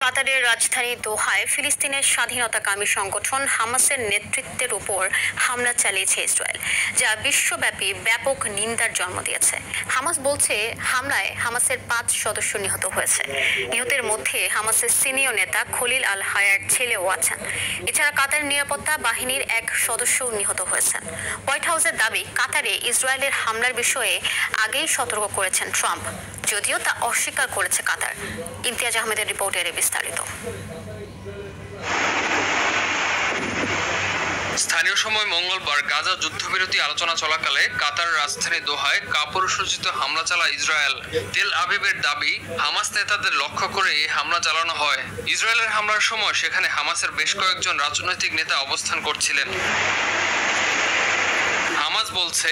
কাতারের রাজধানী দোহায় ফিলিস্তিনের স্বাধীনতাকামী সংগঠন হামাসের নেতৃত্বের উপর হামলা চালিয়েছে ইসরায়েল, যা বিশ্বব্যাপী ব্যাপক নিন্দার জন্ম দিয়েছে। হামাস বলছে হামলায় হামাসের ৫ সদস্য নিহত হয়েছে। নিহতের মধ্যে হামাসের সিনিয়র নেতা খলিল আল হায়ার ছেলেও আছেন। এছাড়া কাতার নিরাপত্তা বাহিনীর এক সদস্যও নিহত হয়েছেন। হোয়াইট হাউসের দাবি, কাতারে ইসরায়েলের হামলার বিষয়ে আগেই সতর্ক করেছেন ট্রাম্প, যদিও তা অস্বীকার করেছে কাতার। ইমতিয়াজ আহমেদের রিপোর্টের বিস্তারিত। স্থানীয় সময় মঙ্গলবার গাজা যুদ্ধবিরতি আলোচনা চলাকালে কাতার রাজধানী দোহায় কাপুরুষোচিত হামলা চালায় ইসরায়েল। তেল আবিবের দাবি, হামাস নেতাদের লক্ষ্য করে এই হামলা চালানো হয়। ইসরায়েলের হামলার সময় সেখানে হামাসের বেশ কয়েকজন রাজনৈতিক নেতা অবস্থান করছিলেন। হামাস বলছে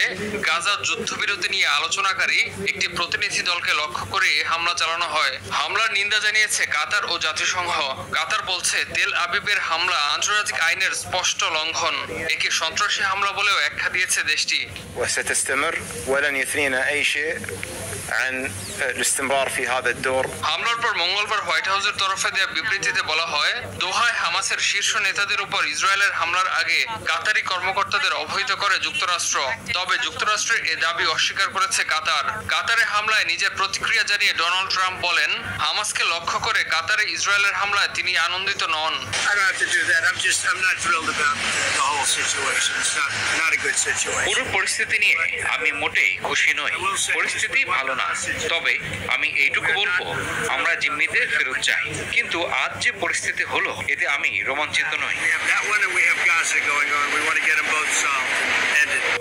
গাজা যুদ্ধবিরতি নিয়ে আলোচনাকারী একটি প্রতিনিধি দলকে লক্ষ্য করে হামলা চালানো হয়। হামলার নিন্দা জানিয়েছে কাতার ও জাতিসংঘ। কাতার বলছে তেল আবিবের হামলা আন্তর্জাতিক আইনের স্পষ্ট লঙ্ঘন। একে সন্ত্রাসী হামলা বলেও ব্যাখ্যা দিয়েছে দেশটি। হামলার পর মঙ্গলবার হোয়াইট হাউসের তরফে দেওয়া বিবৃতিতে বলা হয়, দোহায় হামাসের শীর্ষ নেতাদের উপর ইসরায়েলের হামলার আগে কাতারি কর্মকর্তাদের অবহিত করে যুক্তরাষ্ট্র। তবে যুক্তরাষ্ট্রের এ দাবি অস্বীকার করেছে কাতার। কাতারে হামলায় নিজের প্রতিক্রিয়া জানিয়ে ডোনাল্ড ট্রাম্প বলেন, হামাসকে লক্ষ্য করে কাতারে ইসরায়েলের হামলায় তিনি আনন্দিত নন। পুরো পরিস্থিতি নিয়ে আমি মোটেই খুশি নই। পরিস্থিতি ভালো না, তবে আমি এইটুকু বলবো, আমরা জিম্মিদের ফেরত চাই। কিন্তু আজ যে পরিস্থিতি হলো, এতে আমি রোমাঞ্চিত নই।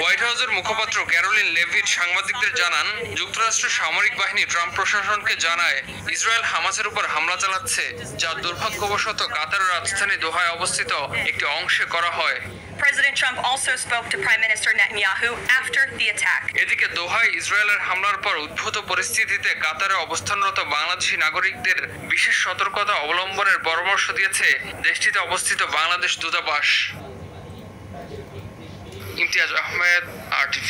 হোয়াইট হাউসের মুখপাত্র ক্যারোলিন লেভিট সাংবাদিকদের জানান, যুক্তরাষ্ট্রের সামরিক বাহিনী ট্রাম্প প্রশাসনকে জানায় ইসরায়েল হামাসের উপর হামলা চালাচ্ছে, যা দুর্ভাগ্যবশত কাতারের রাজধানী দোহায় অবস্থিত একটি অংশে করা হয়। President Trump also spoke to Prime Minister Netanyahu after the attack. এদিকে দোহায় ইসরায়েলের হামলার পর উদ্ভূত পরিস্থিতিতে কাতারে অবস্থানরত বাংলাদেশি নাগরিকদের বিশেষ সতর্কতা অবলম্বনের পরামর্শ দিয়েছে দেশটিতে অবস্থিত বাংলাদেশ দূতাবাস। ইমতিয়াজ আহমেদ, RTV।